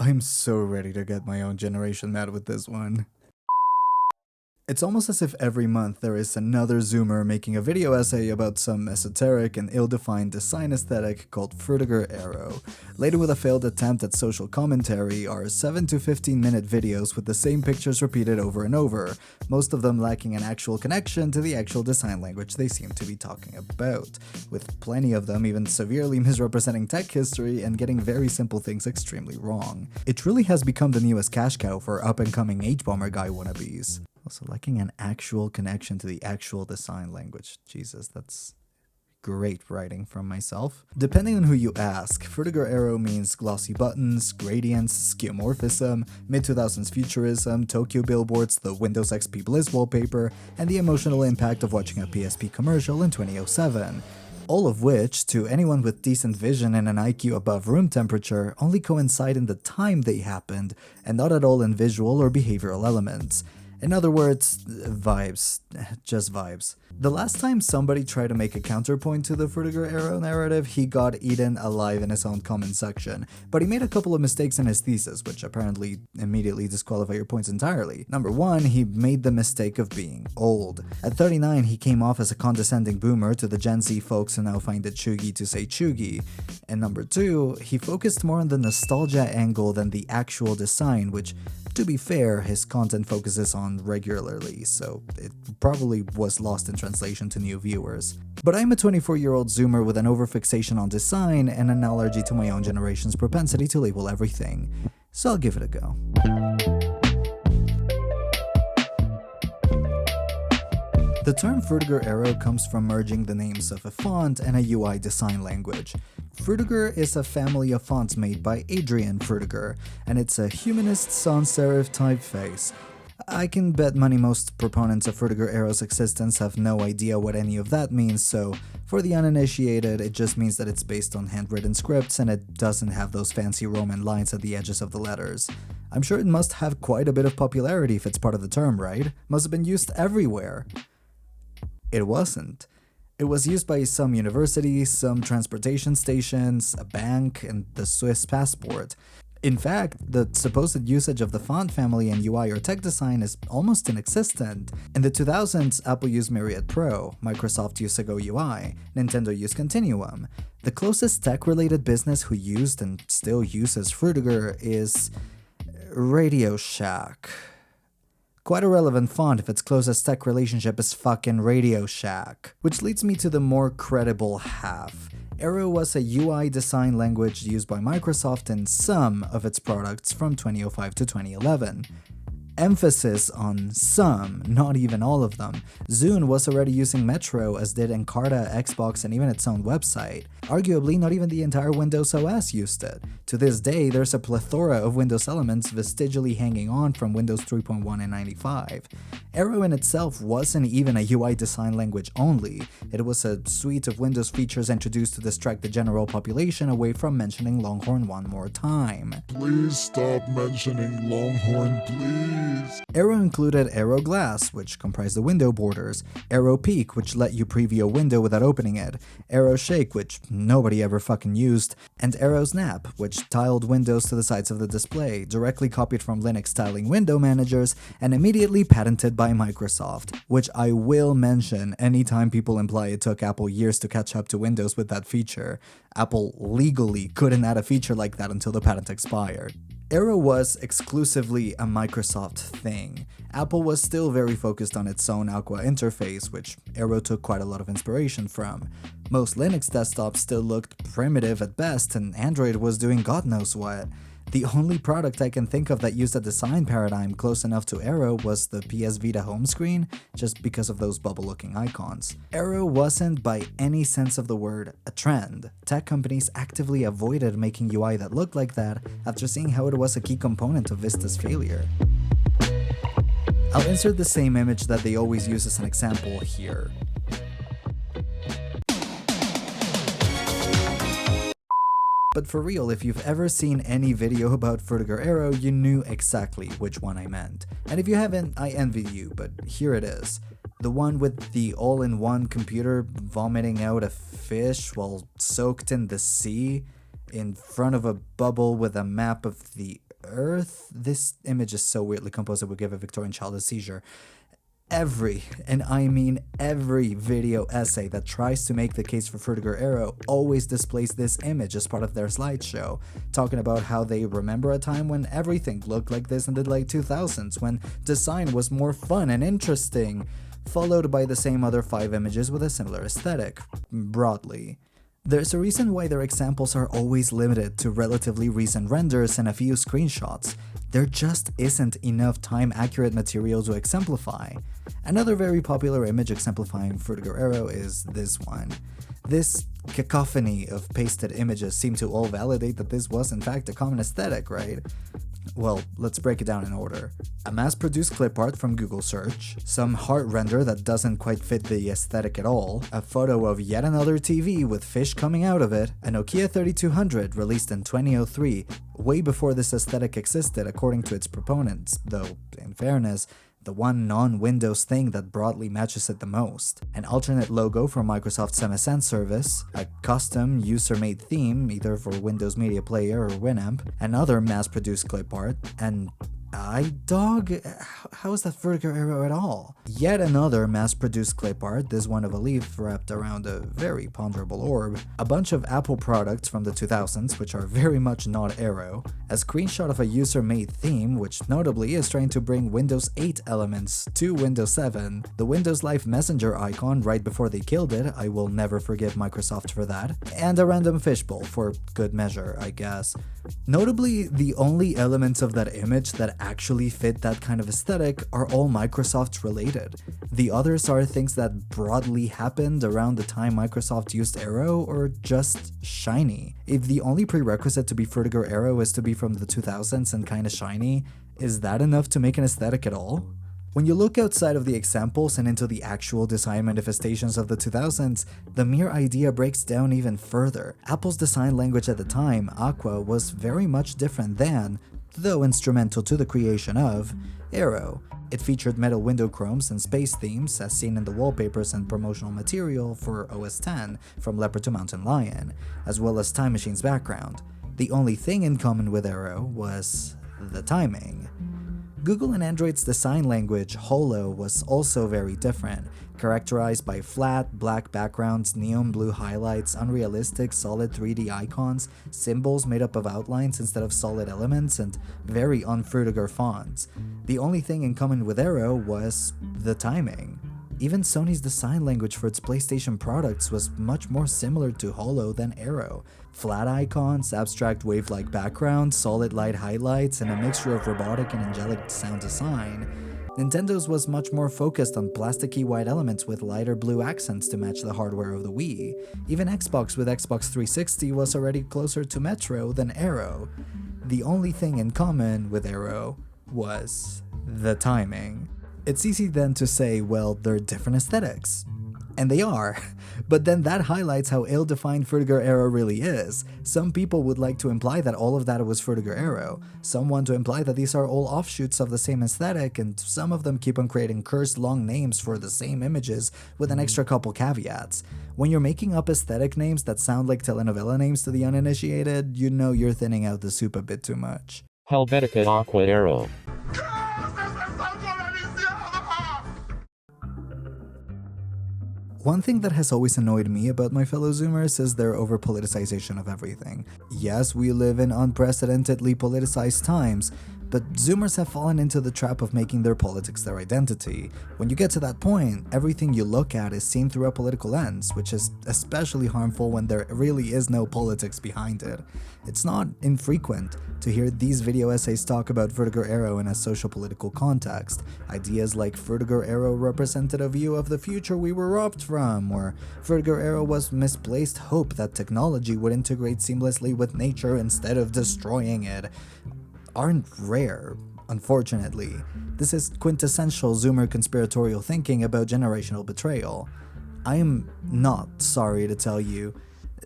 I'm so ready to get my own generation mad with this one. It's almost as if every month there is another Zoomer making a video essay about some esoteric and ill-defined design aesthetic called Frutiger Aero. Later, with a failed attempt at social commentary, are 7 to 15 minute videos with the same pictures repeated over and over, most of them lacking an actual connection to the actual design language they seem to be talking about, with plenty of them even severely misrepresenting tech history and getting very simple things extremely wrong. It truly has become the newest cash cow for up-and-coming H-bomber guy wannabes. Also, lacking an actual connection to the actual design language. Jesus, that's great writing from myself. Depending on who you ask, Frutiger Aero means glossy buttons, gradients, skeuomorphism, mid-2000s futurism, Tokyo billboards, the Windows XP Bliss wallpaper, and the emotional impact of watching a PSP commercial in 2007. All of which, to anyone with decent vision and an IQ above room temperature, only coincide in the time they happened, and not at all in visual or behavioral elements. In other words, vibes. Just vibes. The last time somebody tried to make a counterpoint to the Frutiger Aero narrative, he got eaten alive in his own comment section, but he made a couple of mistakes in his thesis, which apparently immediately disqualify your points entirely. Number 1, he made the mistake of being old. At 39, he came off as a condescending boomer to the Gen Z folks who now find it chuggy to say chuggy. And number 2, he focused more on the nostalgia angle than the actual design, which, to be fair, his content focuses on regularly, so it probably was lost in translation to new viewers. But I'm a 24-year-old Zoomer with an overfixation on design and an allergy to my own generation's propensity to label everything, so I'll give it a go. The term Frutiger Aero comes from merging the names of a font and a UI design language. Frutiger is a family of fonts made by Adrian Frutiger, and it's a humanist sans serif typeface. I can bet money most proponents of Frutiger Aero's existence have no idea what any of that means, so for the uninitiated, it just means that it's based on handwritten scripts and it doesn't have those fancy Roman lines at the edges of the letters. I'm sure it must have quite a bit of popularity if it's part of the term, right? Must have been used everywhere. It wasn't. It was used by some universities, some transportation stations, a bank, and the Swiss passport. In fact, the supposed usage of the font family in UI or tech design is almost inexistent. In the 2000s, Apple used Myriad Pro, Microsoft used Sego UI, Nintendo used Continuum. The closest tech-related business who used and still uses Frutiger is Radio Shack. Quite a relevant font if its closest tech relationship is fucking Radio Shack. Which leads me to the more credible half. Aero was a UI design language used by Microsoft in some of its products from 2005 to 2011. Emphasis on some, not even all of them. Zune was already using Metro, as did Encarta, Xbox, and even its own website. Arguably, not even the entire Windows OS used it. To this day, there's a plethora of Windows elements vestigially hanging on from Windows 3.1 and 95. Aero in itself wasn't even a UI design language only. It was a suite of Windows features introduced to distract the general population away from mentioning Longhorn one more time. Please stop mentioning Longhorn, please. Aero included Aero Glass, which comprised the window borders, Aero Peek, which let you preview a window without opening it, Aero Shake, which nobody ever fucking used, and Aero Snap, which tiled windows to the sides of the display, directly copied from Linux styling window managers, and immediately patented by Microsoft, which I will mention anytime people imply it took Apple years to catch up to Windows with that feature. Apple legally couldn't add a feature like that until the patent expired. Aero was exclusively a Microsoft thing. Apple was still very focused on its own Aqua interface, which Aero took quite a lot of inspiration from. Most Linux desktops still looked primitive at best, and Android was doing God knows what. The only product I can think of that used a design paradigm close enough to Aero was the PS Vita home screen, just because of those bubble-looking icons. Aero wasn't, by any sense of the word, a trend. Tech companies actively avoided making UI that looked like that after seeing how it was a key component of Vista's failure. I'll insert the same image that they always use as an example here. But for real, if you've ever seen any video about Frutiger Aero, you knew exactly which one I meant. And if you haven't, I envy you, but here it is. The one with the all-in-one computer vomiting out a fish while soaked in the sea, in front of a bubble with a map of the Earth. This image is so weirdly composed it would give a Victorian child a seizure. Every, and I mean every video essay that tries to make the case for Frutiger Aero always displays this image as part of their slideshow, talking about how they remember a time when everything looked like this in the late 2000s, when design was more fun and interesting, followed by the same other 5 images with a similar aesthetic, broadly. There's a reason why their examples are always limited to relatively recent renders and a few screenshots. There just isn't enough time-accurate material to exemplify. Another very popular image exemplifying Frutiger Aero is this one. This cacophony of pasted images seem to all validate that this was in fact a common aesthetic, right? Well, let's break it down in order. A mass-produced clip art from Google search, some heart render that doesn't quite fit the aesthetic at all, a photo of yet another TV with fish coming out of it, a Nokia 3200 released in 2003, way before this aesthetic existed according to its proponents, though, in fairness, the one non-Windows thing that broadly matches it the most, an alternate logo for Microsoft's MSN service, a custom user-made theme either for Windows Media Player or Winamp, another mass-produced clip art, and iDog? How is that Frutiger Aero at all? Yet another mass-produced clip art, this one of a leaf wrapped around a very ponderable orb, a bunch of Apple products from the 2000s which are very much not Aero, a screenshot of a user-made theme which notably is trying to bring Windows 8 elements to Windows 7, the Windows Live Messenger icon right before they killed it, I will never forgive Microsoft for that, and a random fishbowl for good measure, I guess. Notably, the only elements of that image that actually fit that kind of aesthetic are all Microsoft related. The others are things that broadly happened around the time Microsoft used Aero or just shiny. If the only prerequisite to be Frutiger Aero is to be from the 2000s and kinda shiny, is that enough to make an aesthetic at all? When you look outside of the examples and into the actual design manifestations of the 2000s, the mere idea breaks down even further. Apple's design language at the time, Aqua, was very much different than, though instrumental to the creation of, Aero. It featured metal window chromes and space themes, as seen in the wallpapers and promotional material for OS X from Leopard to Mountain Lion, as well as Time Machine's background. The only thing in common with Aero was the timing. Google and Android's design language, Holo, was also very different, characterized by flat, black backgrounds, neon blue highlights, unrealistic, solid 3D icons, symbols made up of outlines instead of solid elements, and very un-Frutiger fonts. The only thing in common with Aero was the timing. Even Sony's design language for its PlayStation products was much more similar to Holo than Aero. Flat icons, abstract wave-like backgrounds, solid light highlights, and a mixture of robotic and angelic sound design. Nintendo's was much more focused on plasticky white elements with lighter blue accents to match the hardware of the Wii. Even Xbox with Xbox 360 was already closer to Metro than Aero. The only thing in common with Aero was the timing. It's easy then to say, well, they're different aesthetics. And they are, but then that highlights how ill-defined Frutiger Aero really is. Some people would like to imply that all of that was Frutiger Aero, some want to imply that these are all offshoots of the same aesthetic, and some of them keep on creating cursed long names for the same images with an extra couple caveats. When you're making up aesthetic names that sound like telenovela names to the uninitiated, you know you're thinning out the soup a bit too much. Helvetica Aqua Aero. One thing that has always annoyed me about my fellow Zoomers is their over-politicization of everything. Yes, we live in unprecedentedly politicized times, but Zoomers have fallen into the trap of making their politics their identity. When you get to that point, everything you look at is seen through a political lens, which is especially harmful when there really is no politics behind it. It's not infrequent to hear these video essays talk about Frutiger Aero in a social-political context. Ideas like Frutiger Aero represented a view of the future we were robbed from, or Frutiger Aero was misplaced hope that technology would integrate seamlessly with nature instead of destroying it, aren't rare, unfortunately. This is quintessential Zoomer conspiratorial thinking about generational betrayal. I am not sorry to tell you,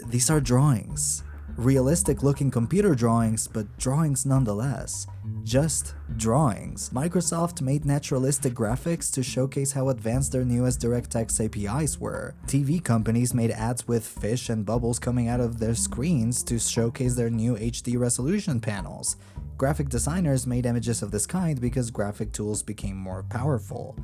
these are drawings. Realistic-looking computer drawings, but drawings nonetheless. Just drawings. Microsoft made naturalistic graphics to showcase how advanced their newest DirectX APIs were. TV companies made ads with fish and bubbles coming out of their screens to showcase their new HD resolution panels. Graphic designers made images of this kind because graphic tools became more powerful.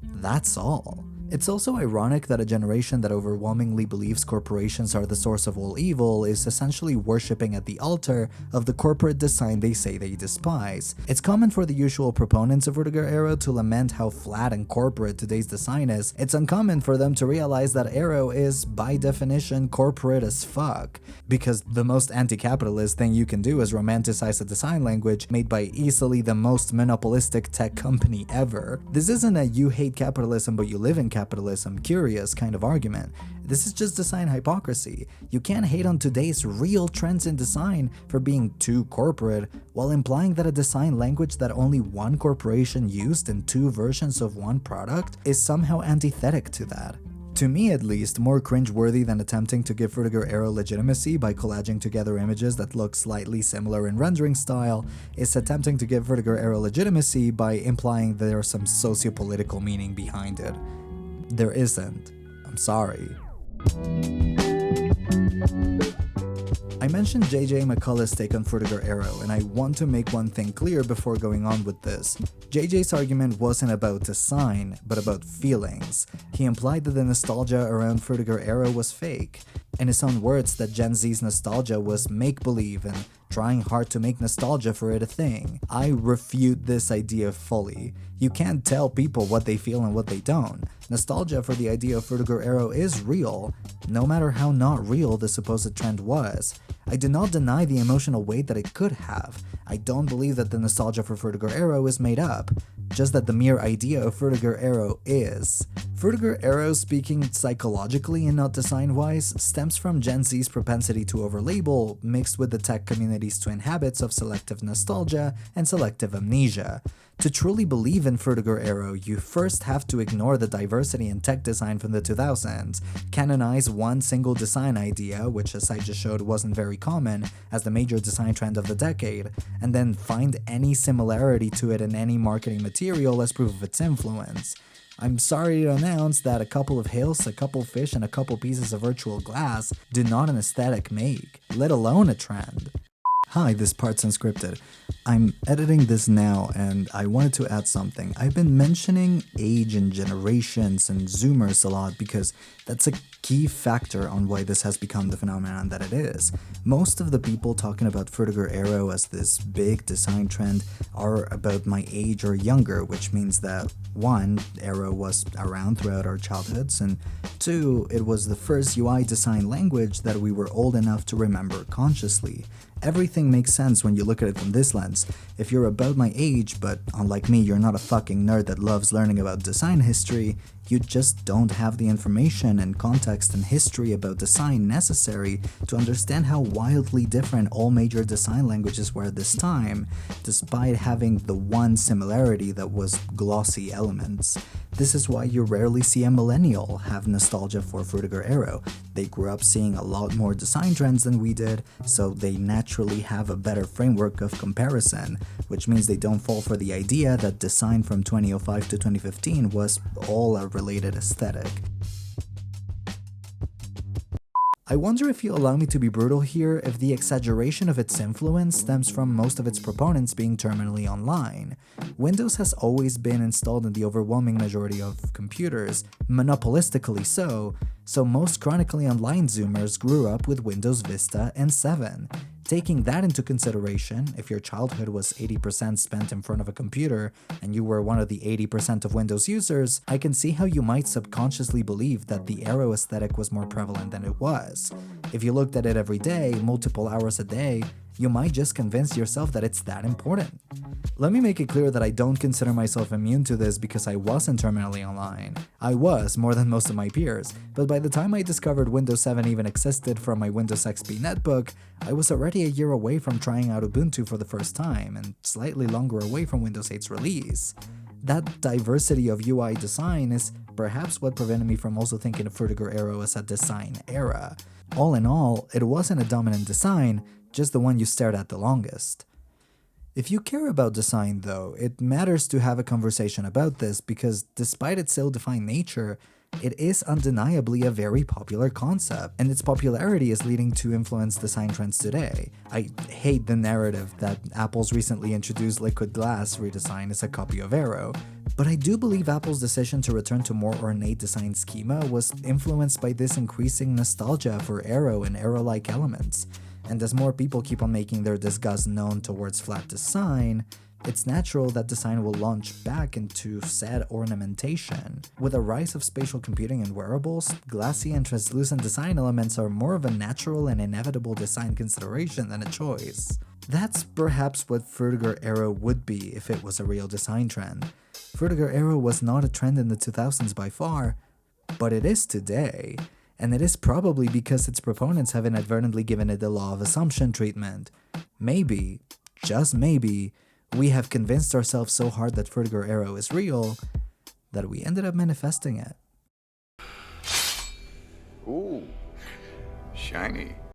That's all. It's also ironic that a generation that overwhelmingly believes corporations are the source of all evil is essentially worshipping at the altar of the corporate design they say they despise. It's common for the usual proponents of Frutiger Aero to lament how flat and corporate today's design is. It's uncommon for them to realize that Aero is, by definition, corporate as fuck. Because the most anti-capitalist thing you can do is romanticize a design language made by easily the most monopolistic tech company ever. This isn't a you hate capitalism but you live in capitalism curious kind of argument. This is just design hypocrisy. You can't hate on today's real trends in design for being too corporate while implying that a design language that only one corporation used in two versions of one product is somehow antithetic to that. To me at least, more cringeworthy than attempting to give Frutiger Aero legitimacy by collaging together images that look slightly similar in rendering style is attempting to give Frutiger Aero legitimacy by implying there's some socio-political meaning behind it. There isn't. I'm sorry. I mentioned JJ McCullough's take on Frutiger Aero, and I want to make one thing clear before going on with this. JJ's argument wasn't about design, but about feelings. He implied that the nostalgia around Frutiger Aero was fake. In his own words, that Gen Z's nostalgia was make-believe and trying hard to make nostalgia for it a thing. I refute this idea fully. You can't tell people what they feel and what they don't. Nostalgia for the idea of Frutiger Aero is real, no matter how not real the supposed trend was. I do not deny the emotional weight that it could have. I don't believe that the nostalgia for Frutiger Aero is made up, just that the mere idea of Frutiger Aero is. Frutiger Aero, speaking psychologically and not design-wise, stems from Gen Z's propensity to overlabel, mixed with the tech community's twin habits of selective nostalgia and selective amnesia. To truly believe in Frutiger Aero, you first have to ignore the diversity in tech design from the 2000s, canonize one single design idea, which as I just showed wasn't very common, as the major design trend of the decade, and then find any similarity to it in any marketing material as proof of its influence. I'm sorry to announce that a couple of hills, a couple fish, and a couple pieces of virtual glass do not an aesthetic make, let alone a trend. Hi, this part's unscripted. I'm editing this now and I wanted to add something. I've been mentioning age and generations and Zoomers a lot because that's a key factor on why this has become the phenomenon that it is. Most of the people talking about Frutiger Aero as this big design trend are about my age or younger, which means that 1, Aero was around throughout our childhoods, and 2, it was the first UI design language that we were old enough to remember consciously. Everything makes sense when you look at it from this lens. If you're about my age, but unlike me, you're not a fucking nerd that loves learning about design history, you just don't have the information and context and history about design necessary to understand how wildly different all major design languages were at this time, despite having the one similarity that was glossy elements. This is why you rarely see a millennial have nostalgia for Frutiger Aero. They grew up seeing a lot more design trends than we did, so they naturally have a better framework of comparison, which means they don't fall for the idea that design from 2005 to 2015 was all a related aesthetic. I wonder if you'll allow me to be brutal here if the exaggeration of its influence stems from most of its proponents being terminally online. Windows has always been installed in the overwhelming majority of computers, monopolistically so most chronically online Zoomers grew up with Windows Vista and 7. Taking that into consideration, if your childhood was 80% spent in front of a computer and you were one of the 80% of Windows users, I can see how you might subconsciously believe that the Aero aesthetic was more prevalent than it was. If you looked at it every day, multiple hours a day, you might just convince yourself that it's that important. Let me make it clear that I don't consider myself immune to this because I wasn't terminally online. I was, more than most of my peers, but by the time I discovered Windows 7 even existed from my Windows XP netbook, I was already a year away from trying out Ubuntu for the first time, and slightly longer away from Windows 8's release. That diversity of UI design is perhaps what prevented me from also thinking of Frutiger Aero as a design era. All in all, it wasn't a dominant design, just the one you stared at the longest. If you care about design though, it matters to have a conversation about this because despite its ill-defined nature, It is undeniably a very popular concept, and its popularity is leading to influence design trends today. I hate the narrative that Apple's recently introduced liquid glass redesign is a copy of Aero, but I do believe Apple's decision to return to more ornate design schema was influenced by this increasing nostalgia for Aero and Aero-like elements. And as more people keep on making their disgust known towards flat design, it's natural that design will launch back into said ornamentation. With a rise of spatial computing and wearables, glassy and translucent design elements are more of a natural and inevitable design consideration than a choice. That's perhaps what Frutiger Aero would be if it was a real design trend. Frutiger Aero was not a trend in the 2000s by far, but it is today. And it is probably because its proponents have inadvertently given it the law of assumption treatment. Maybe, just maybe, we have convinced ourselves so hard that Frutiger Aero is real that we ended up manifesting it. Ooh, shiny.